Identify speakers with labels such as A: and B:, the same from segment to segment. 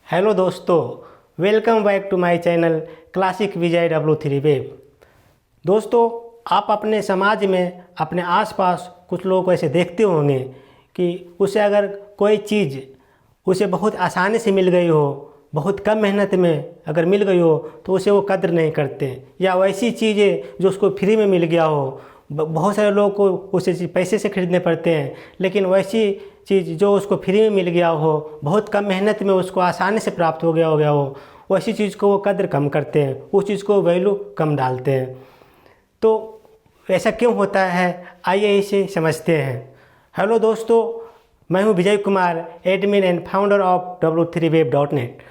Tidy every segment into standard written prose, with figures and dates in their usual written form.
A: Hello दोस्तों, welcome back to my channel classic Vijay W3 web. दोस्तों, आप अपने समाज में अपने आसपास कुछ लोगों को ऐसे देखते होंगे कि उसे अगर कोई चीज़ उसे बहुत आसानी से मिल गई हो, बहुत कम मेहनत में अगर मिल गई हो तो उसे वो कद्र नहीं करते, या वैसी चीज़ें जो उसको फ्री में मिल गया हो। बहुत सारे लोगों को उसे चीज़ पैसे से खरीदने पड़ते हैं, लेकिन वैसी चीज़ जो उसको फ्री में मिल गया हो, बहुत कम मेहनत में उसको आसानी से प्राप्त हो गया हो, वैसी चीज़ को वो कद्र कम करते हैं, उस चीज़ को वैल्यू कम डालते हैं। तो ऐसा क्यों होता है, आइए इसे समझते हैं। हेलो दोस्तों, मैं हूं Vijay Kumar, admin and founder of W3web.net।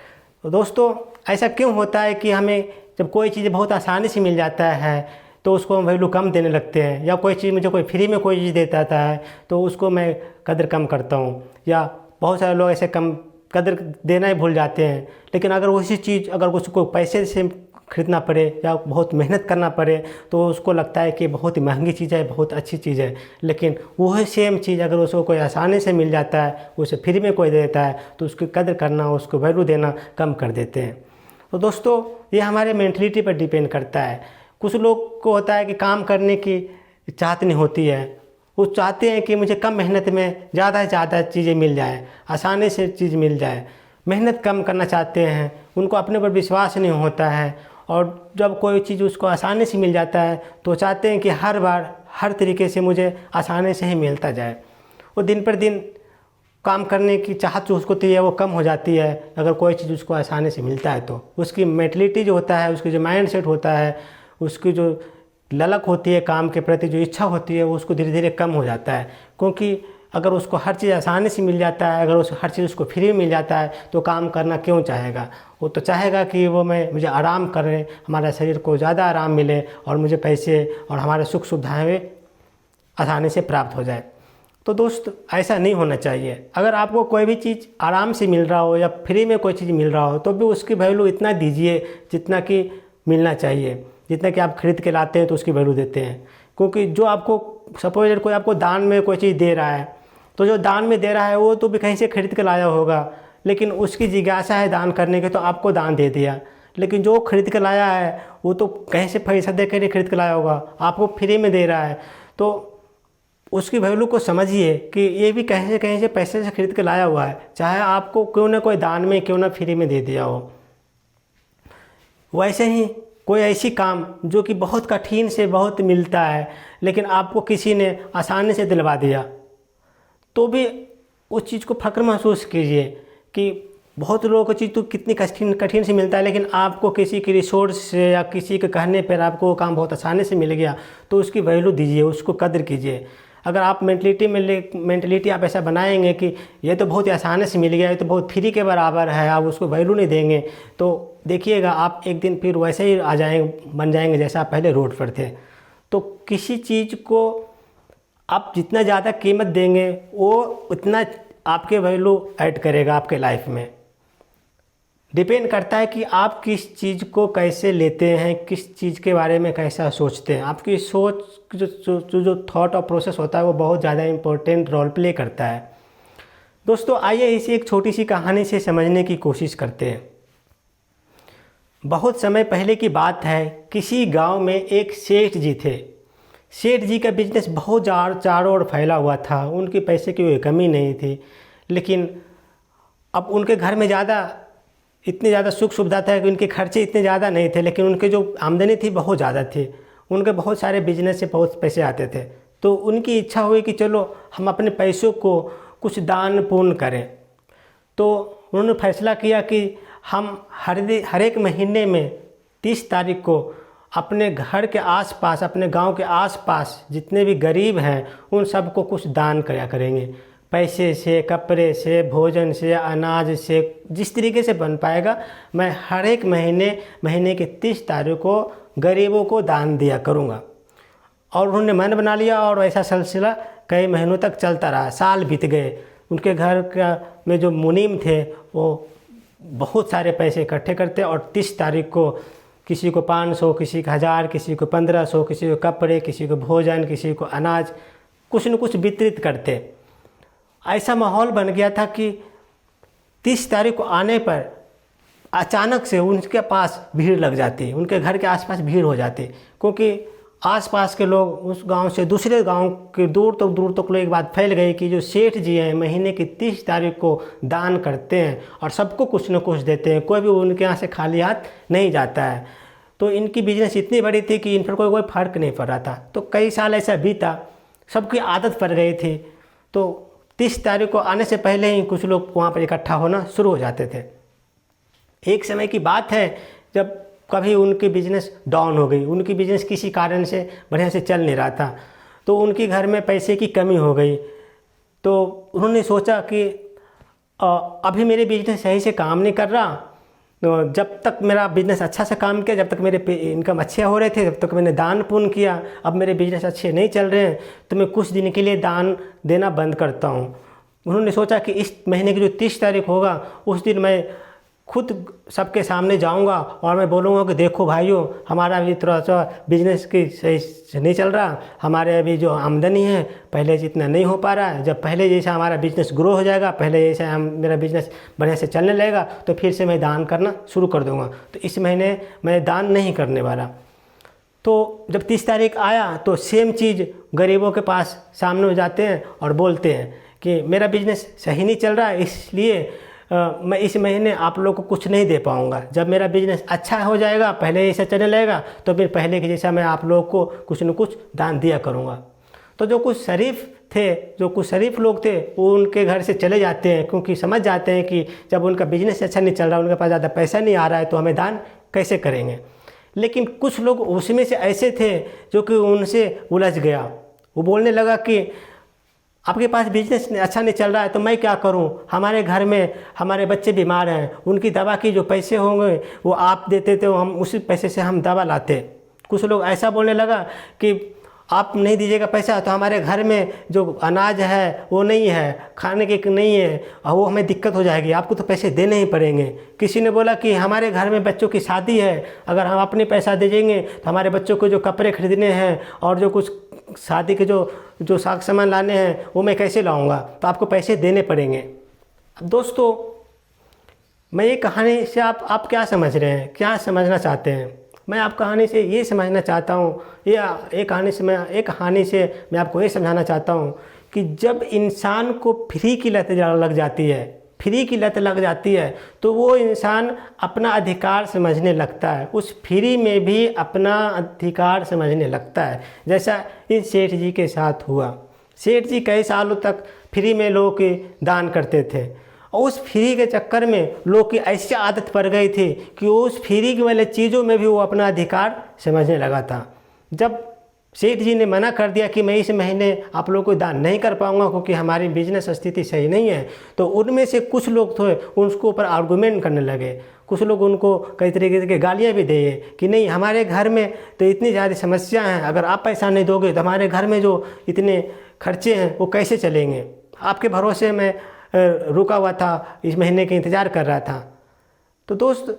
A: तो दोस्तों, ऐसा क्यों होता है कि हमें जब कोई चीज़ बहुत आसानी से मिल जाता है तो उसको हम वैल्यू कम देने लगते हैं, या कोई चीज़ मुझे कोई फ्री में कोई चीज़ देता है तो उसको मैं कदर कम करता हूँ, या बहुत सारे लोग ऐसे कम कदर देना ही भूल जाते हैं। लेकिन अगर वही चीज़ अगर उसको पैसे से खरीदना पड़े या बहुत मेहनत करना पड़े तो उसको लगता है कि बहुत ही महंगी चीज़ है, बहुत अच्छी चीज़ है। लेकिन वही सेम चीज़ अगर उसको कोई आसानी से मिल जाता है, उसे फ्री में कोई देता है तो उसकी कदर करना, उसको वैल्यू देना कम कर देते हैं। तो दोस्तों, ये हमारे मेंटलिटी पर डिपेंड करता है। कुछ लोग को होता है कि काम करने की चाहत नहीं होती है, वो चाहते हैं कि मुझे कम मेहनत में ज़्यादा से ज़्यादा चीज़ें मिल जाए, आसानी से चीज़ मिल जाए। मेहनत कम करना चाहते हैं, उनको अपने पर विश्वास नहीं होता है, और जब कोई चीज़ उसको आसानी से मिल जाता है तो चाहते हैं कि हर बार हर तरीके से मुझे आसानी से ही मिलता जाए। वो दिन पर दिन काम करने की चाहत जो उसको होती है वो कम हो जाती है अगर कोई चीज़ उसको आसानी से मिलता है तो। उसकी मेंटलिटी जो होता है, उसकी जो माइंड सेट होता है, उसकी जो ललक होती है काम के प्रति, जो इच्छा होती है, वो उसको धीरे धीरे कम हो जाता है। क्योंकि अगर उसको हर चीज़ आसानी से मिल जाता है, अगर हर चीज़ उसको फ्री में मिल जाता है तो काम करना क्यों चाहेगा। वो तो चाहेगा कि मुझे आराम करें, हमारा शरीर को ज़्यादा आराम मिले और मुझे पैसे और हमारे सुख सुविधाएँ आसानी से प्राप्त हो जाए। तो दोस्त, ऐसा नहीं होना चाहिए। अगर आपको कोई भी चीज़ आराम से मिल रहा हो या फ्री में कोई चीज़ मिल रहा हो तो भी उसकी वैल्यू इतना दीजिए जितना कि मिलना चाहिए। जितना कि आप खरीद के लाते हैं तो उसकी वैल्यू देते हैं। क्योंकि जो आपको सपोज कोई आपको दान में कोई चीज़ दे रहा है, तो जो दान में दे रहा है वो तो भी कहीं से खरीद के लाया होगा, लेकिन उसकी जिज्ञासा है दान करने की तो आपको दान दे दिया। लेकिन जो खरीद के लाया है वो तो कहीं से पैसा दे कर खरीद के लाया होगा, आपको फ्री में दे रहा है। तो उसकी वैल्यू को समझिए कि ये भी कहीं से पैसे से खरीद के लाया हुआ है, चाहे आपको क्यों ना कोई दान में क्यों ना फ्री में दे दिया हो। वैसे ही कोई ऐसी काम जो कि बहुत कठिन से बहुत मिलता है लेकिन आपको किसी ने आसानी से दिलवा दिया, तो भी उस चीज़ को फ़ख्र महसूस कीजिए कि बहुत लोगों को चीज़ तो कितनी कठिन से मिलता है, लेकिन आपको किसी की रिसोर्स से या किसी के कहने पर आपको वो काम बहुत आसानी से मिल गया तो उसकी वैल्यू दीजिए, उसको कदर कीजिए। अगर आप मेंटलिटी आप ऐसा बनाएंगे कि ये तो बहुत ही आसानी से मिल गया, ये तो बहुत फ्री के बराबर है, आप उसको वैल्यू नहीं देंगे, तो देखिएगा आप एक दिन फिर वैसे ही बन जाएंगे जैसा आप पहले रोड पर थे। तो किसी चीज़ को आप जितना ज़्यादा कीमत देंगे वो उतना आपके वैल्यू ऐड करेगा आपके लाइफ में। डिपेंड करता है कि आप किस चीज़ को कैसे लेते हैं, किस चीज़ के बारे में कैसा सोचते हैं। आपकी सोच जो थॉट और प्रोसेस होता है वो बहुत ज़्यादा इम्पोर्टेंट रोल प्ले करता है। दोस्तों, आइए इसे एक छोटी सी कहानी से समझने की कोशिश करते हैं। बहुत समय पहले की बात है, किसी गांव में एक सेठ जी थे। सेठ जी का बिजनेस बहुत चारों ओर फैला हुआ था, उनकी पैसे की कोई कमी नहीं थी। लेकिन अब उनके घर में इतनी ज़्यादा सुख सुविधा था कि उनके खर्चे इतने ज़्यादा नहीं थे, लेकिन उनके जो आमदनी थी बहुत ज़्यादा थी। उनके बहुत सारे बिजनेस से बहुत पैसे आते थे। तो उनकी इच्छा हुई कि चलो हम अपने पैसों को कुछ दान पुण्य करें। तो उन्होंने फैसला किया कि हम हर एक महीने में 30 तारीख को अपने घर के आसपास, अपने गांव के आसपास जितने भी गरीब हैं उन सबको कुछ दान किया करेंगे। पैसे से, कपड़े से, भोजन से, अनाज से, जिस तरीके से बन पाएगा मैं हर एक महीने के 30 तारीख को गरीबों को दान दिया करूँगा। और उन्होंने मन बना लिया और ऐसा सिलसिला कई महीनों तक चलता रहा। साल बीत गए। उनके घर में जो मुनीम थे वो बहुत सारे पैसे इकट्ठे करते और 30 तारीख को किसी को 500, किसी को 1000, किसी को 1500, किसी को कपड़े, किसी को भोजन, किसी को अनाज, कुछ न कुछ वितरित करते। ऐसा माहौल बन गया था कि 30 तारीख को आने पर अचानक से उनके पास भीड़ लग जाती, उनके घर के आसपास भीड़ हो जाती, क्योंकि आसपास के लोग उस गांव से दूसरे गांव के दूर तक लोग एक बात फैल गई कि जो सेठ जी हैं महीने की 30 तारीख को दान करते हैं और सबको कुछ न कुछ देते हैं, कोई भी उनके यहाँ से खाली हाथ नहीं जाता है। तो इनकी बिजनेस इतनी बड़ी थी कि इन पर कोई फ़र्क नहीं पड़ रहा था। तो कई साल ऐसा बीता, सबकी आदत पड़ गई थी। तो 30 तारीख को आने से पहले ही कुछ लोग वहाँ पर इकट्ठा होना शुरू हो जाते थे। एक समय की बात है जब कभी उनकी बिजनेस डाउन हो गई, उनकी बिजनेस किसी कारण से बढ़िया से चल नहीं रहा था, तो उनके घर में पैसे की कमी हो गई। तो उन्होंने सोचा कि अभी मेरे बिजनेस सही से काम नहीं कर रहा, तो जब तक मेरा बिजनेस अच्छा से काम किया, जब तक मेरे इनकम अच्छे हो रहे थे, जब तक मैंने दान पुण्य किया, अब मेरे बिजनेस अच्छे नहीं चल रहे हैं तो मैं कुछ दिन के लिए दान देना बंद करता हूँ। उन्होंने सोचा कि इस महीने की जो 30 तारीख होगा उस दिन मैं खुद सबके सामने जाऊंगा और मैं बोलूँगा कि देखो भाइयों, हमारा अभी थोड़ा सा बिजनेस की सही से नहीं चल रहा, हमारे अभी जो आमदनी है पहले जितना नहीं हो पा रहा है। जब पहले जैसा हमारा बिजनेस ग्रो हो जाएगा, पहले जैसा हम मेरा बिजनेस बढ़िया से चलने लगेगा तो फिर से मैं दान करना शुरू कर दूँगा। तो इस महीने मैं दान नहीं करने वाला। तो जब 30 तारीख आया तो सेम चीज़ गरीबों के पास सामने हो जाते हैं और बोलते हैं कि मेरा बिजनेस सही नहीं चल रहा है, इसलिए मैं इस महीने आप लोग को कुछ नहीं दे पाऊँगा। जब मेरा बिजनेस अच्छा हो जाएगा, पहले जैसा चलने लगेगा, तो फिर पहले के जैसा मैं आप लोग को कुछ न कुछ दान दिया करूँगा। तो जो कुछ शरीफ लोग थे वो उनके घर से चले जाते हैं, क्योंकि समझ जाते हैं कि जब उनका बिजनेस अच्छा नहीं चल रहा, उनके पास ज़्यादा पैसा नहीं आ रहा है, तो हमें दान कैसे करेंगे। लेकिन कुछ लोग उसमें से ऐसे थे जो कि उनसे उलझ गया। वो बोलने लगा कि आपके पास बिजनेस अच्छा नहीं चल रहा है तो मैं क्या करूं, हमारे घर में हमारे बच्चे बीमार हैं, उनकी दवा की जो पैसे होंगे वो आप देते थे, हम उसी पैसे से हम दवा लाते। कुछ लोग ऐसा बोलने लगा कि आप नहीं दीजिएगा पैसा तो हमारे घर में जो अनाज है वो नहीं है, खाने के नहीं है, और वो हमें दिक्कत हो जाएगी, आपको तो पैसे देने ही पड़ेंगे। किसी ने बोला कि हमारे घर में बच्चों की शादी है, अगर हम अपने पैसा दे देंगे तो हमारे बच्चों को जो कपड़े खरीदने हैं और जो कुछ शादी के जो साग सामान लाने हैं वो मैं कैसे लाऊंगा, तो आपको पैसे देने पड़ेंगे। अब दोस्तों, मैं ये कहानी से आप क्या समझ रहे हैं, क्या समझना चाहते हैं? मैं आप कहानी से ये समझना चाहता हूँ, एक कहानी से मैं आपको ये समझाना चाहता हूँ कि जब इंसान को फ्री की लत लग जाती है तो वो इंसान अपना अधिकार समझने लगता है, उस फ्री में भी अपना अधिकार समझने लगता है। जैसा इस सेठ जी के साथ हुआ। सेठ जी कई सालों तक फ्री में लोगों के दान करते थे और उस फ्री के चक्कर में लोग की ऐसी आदत पड़ गई थी कि उस फ्री वाले चीज़ों में भी वो अपना अधिकार समझने लगा था। जब सेठ जी ने मना कर दिया कि मैं इस महीने आप लोगों को दान नहीं कर पाऊंगा क्योंकि हमारी बिजनेस स्थिति सही नहीं है, तो उनमें से कुछ लोग थे उसको ऊपर आर्गूमेंट करने लगे। कुछ लोग उनको कई तरीके की गालियाँ भी दिए कि नहीं, हमारे घर में तो इतनी ज़्यादा समस्या हैं, अगर आप पैसा नहीं दोगे तो हमारे घर में जो इतने खर्चे हैं वो कैसे चलेंगे। आपके भरोसे में रुका हुआ था, इस महीने का इंतज़ार कर रहा था। तो दोस्त,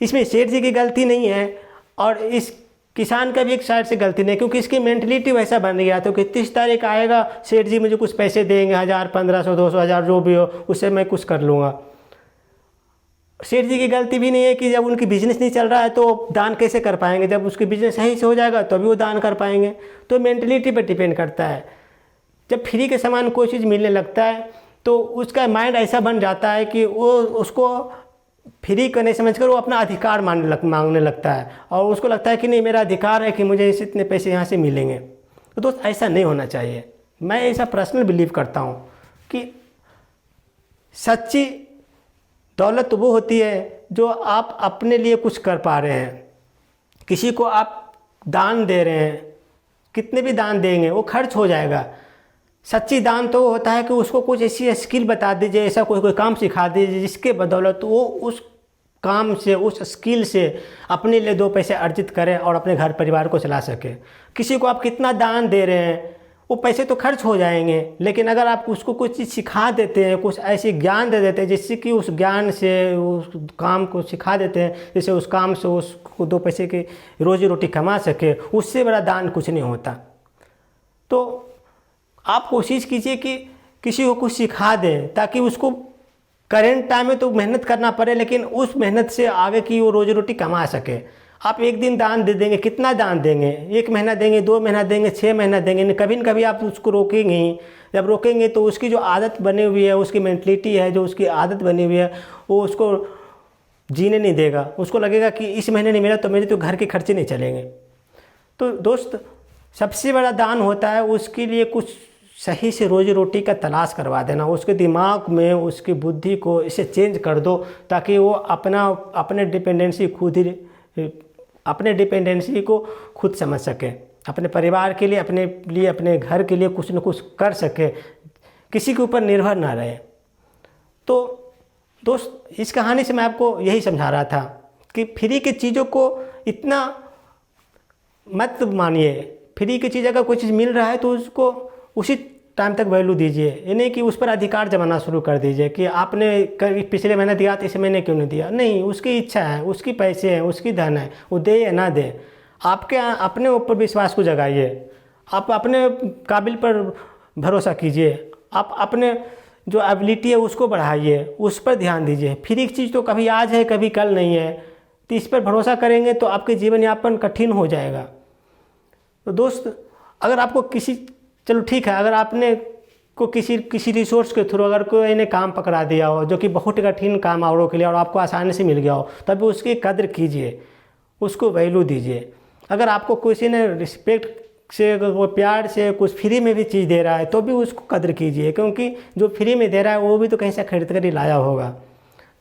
A: इसमें सेठ जी की गलती नहीं है और इस किसान का भी एक साइड से गलती नहीं, क्योंकि इसकी मेंटलिटी वैसा बन गया तो कि 30 तारीख आएगा, सेठ जी मुझे कुछ पैसे देंगे, 1000, 1500, 200, 1000 जो भी हो, उससे मैं कुछ कर लूँगा। सेठ जी की गलती भी नहीं है कि जब उनकी बिजनेस नहीं चल रहा है तो दान कैसे कर पाएंगे, जब उसकी बिजनेस सही से हो जाएगा तभी तो वो दान कर पाएंगे। तो मेंटलिटी पर डिपेंड करता है। जब फ्री के सामान कोई चीज़ मिलने लगता है तो उसका माइंड ऐसा बन जाता है कि वो उसको फ्री का नहीं समझकर वो अपना अधिकार मांगने लगता है और उसको लगता है कि नहीं, मेरा अधिकार है कि मुझे इतने पैसे यहाँ से मिलेंगे। तो दोस्त, ऐसा नहीं होना चाहिए। मैं ऐसा पर्सनल बिलीव करता हूँ कि सच्ची दौलत वो होती है जो आप अपने लिए कुछ कर पा रहे हैं। किसी को आप दान दे रहे हैं, कितने भी दान देंगे वो खर्च हो जाएगा। सच्ची दान तो होता है कि उसको कुछ ऐसी स्किल बता दीजिए, ऐसा कोई काम सिखा दीजिए जिसके बदौलत वो उस काम से, उस स्किल से अपने लिए 2 पैसे अर्जित करें और अपने घर परिवार को चला सके। किसी को आप कितना दान दे रहे हैं वो पैसे तो खर्च हो जाएंगे, लेकिन अगर आप उसको कुछ चीज़ सिखा देते हैं, कुछ ऐसी ज्ञान दे देते हैं जिससे कि उस ज्ञान से उस काम को सिखा देते हैं, जैसे उस काम से उसको 2 पैसे की रोजी रोटी कमा सके, उससे बड़ा दान कुछ नहीं होता। तो आप कोशिश कीजिए कि किसी को कुछ सिखा दें ताकि उसको करेंट टाइम में तो मेहनत करना पड़े, लेकिन उस मेहनत से आगे की वो रोजी रोटी कमा सके। आप एक दिन दान दे देंगे, कितना दान देंगे? 1 महीना देंगे, 2 महीना देंगे, 6 महीना देंगे, कभी न कभी आप उसको रोकेंगे ही। जब रोकेंगे तो उसकी जो आदत बनी हुई है, उसकी मेंटलिटी है, जो उसकी आदत बनी हुई है, वो उसको जीने नहीं देगा। उसको लगेगा कि इस महीने नहीं मिला तो मेरे तो घर के खर्चे नहीं चलेंगे। तो दोस्त, सबसे बड़ा दान होता है उसके लिए कुछ सही से रोजी रोटी का तलाश करवा देना। उसके दिमाग में, उसकी बुद्धि को इसे चेंज कर दो, ताकि वो अपने डिपेंडेंसी को खुद समझ सके, अपने परिवार के लिए, अपने घर के लिए कुछ न कुछ कर सके, किसी के ऊपर निर्भर ना रहे। तो दोस्त, इस कहानी से मैं आपको यही समझा रहा था कि फ्री की चीज़ों को इतना मत मानिए। फ्री की चीज़ अगर कोई चीज़ मिल रहा है तो उसको उसी टाइम तक वैल्यू दीजिए। ये नहीं कि उस पर अधिकार जमाना शुरू कर दीजिए कि आपने पिछले महीने दिया तो इस महीने क्यों नहीं दिया। नहीं, उसकी इच्छा है, उसकी पैसे हैं, उसकी धन है, वो दे या ना दे। आपके अपने ऊपर विश्वास को जगाइए, आप अपने काबिल पर भरोसा कीजिए, आप अपने जो एबिलिटी है उसको बढ़ाइए, उस पर ध्यान दीजिए। फ्री की चीज़ तो कभी आज है, कभी कल नहीं है। तो इस पर भरोसा करेंगे तो आपके जीवन यापन कठिन हो जाएगा। तो दोस्त, अगर आपको चलो ठीक है, अगर आपने को किसी रिसोर्स के थ्रू अगर कोई ने काम पकड़ा दिया हो जो कि बहुत कठिन काम औरों के लिए और आपको आसानी से मिल गया हो, तभी उसकी कदर कीजिए, उसको वैल्यू दीजिए। अगर आपको किसी ने रिस्पेक्ट से, वो प्यार से कुछ फ्री में भी चीज़ दे रहा है तो भी उसको कदर कीजिए, क्योंकि जो फ्री में दे रहा है वो भी तो कहीं से खरीद कर ही लाया होगा।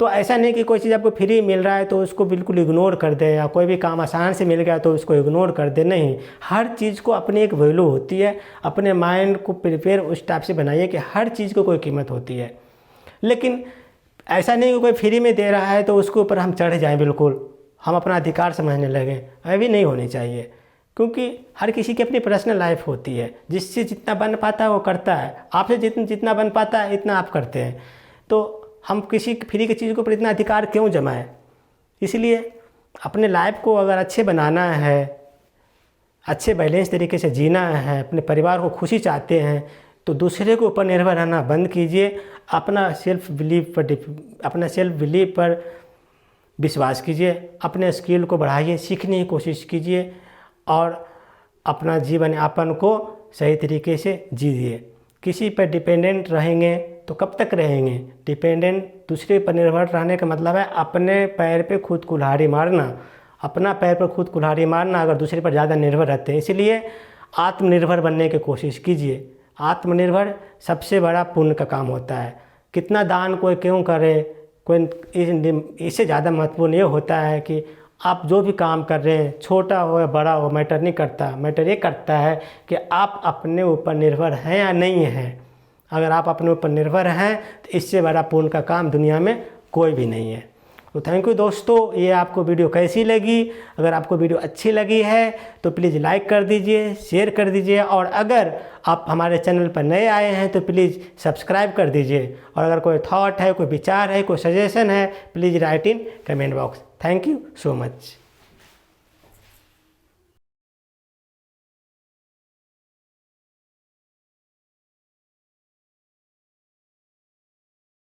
A: तो ऐसा नहीं कि कोई चीज़ आपको फ्री मिल रहा है तो उसको बिल्कुल इग्नोर कर दे, या कोई भी काम आसान से मिल गया तो उसको इग्नोर कर दे। नहीं, हर चीज़ को अपनी एक वैल्यू होती है। अपने माइंड को प्रिपेयर उस टाइप से बनाइए कि हर चीज़ को कोई कीमत होती है। लेकिन ऐसा नहीं कि कोई फ्री में दे रहा है तो उसके ऊपर हम चढ़ जाएं, बिल्कुल हम अपना अधिकार समझने लगें। ऐसी नहीं होनी चाहिए, क्योंकि हर किसी की अपनी पर्सनल लाइफ होती है। जिससे जितना बन पाता है वो करता है, आपसे जितना बन पाता है इतना आप करते हैं। तो हम किसी फ्री की चीज़ के ऊपर इतना अधिकार क्यों जमाएं? इसलिए अपने लाइफ को अगर अच्छे बनाना है, अच्छे बैलेंस तरीके से जीना है, अपने परिवार को खुशी चाहते हैं, तो दूसरे के ऊपर निर्भर रहना बंद कीजिए। अपना सेल्फ बिलीव पर विश्वास कीजिए, अपने स्किल को बढ़ाइए, सीखने की कोशिश कीजिए और अपना जीवन यापन को सही तरीके से जीजिए। किसी पर डिपेंडेंट रहेंगे तो कब तक रहेंगे? दूसरे पर निर्भर रहने का मतलब है अपने पैर पे खुद कुल्हाड़ी मारना। अपना पैर पर खुद कुल्हाड़ी मारना अगर दूसरे पर ज़्यादा निर्भर रहते हैं। इसलिए आत्मनिर्भर बनने की कोशिश कीजिए। आत्मनिर्भर सबसे बड़ा पुण्य का काम होता है। कितना दान कोई क्यों करे, कोई इससे ज़्यादा महत्वपूर्ण ये होता है कि आप जो भी काम कर रहे हैं, छोटा हो या बड़ा हो, मैटर नहीं करता। मैटर ये करता है कि आप अपने ऊपर निर्भर हैं या नहीं हैं। अगर आप अपने ऊपर निर्भर हैं तो इससे बड़ा पुण्य का काम दुनिया में कोई भी नहीं है। तो थैंक यू दोस्तों। ये आपको वीडियो कैसी लगी? अगर आपको वीडियो अच्छी लगी है तो प्लीज़ लाइक कर दीजिए, शेयर कर दीजिए, और अगर आप हमारे चैनल पर नए आए हैं तो प्लीज़ सब्सक्राइब कर दीजिए। और अगर कोई थॉट है, कोई विचार है, कोई सजेशन है, please write in comment box. Thank you so much.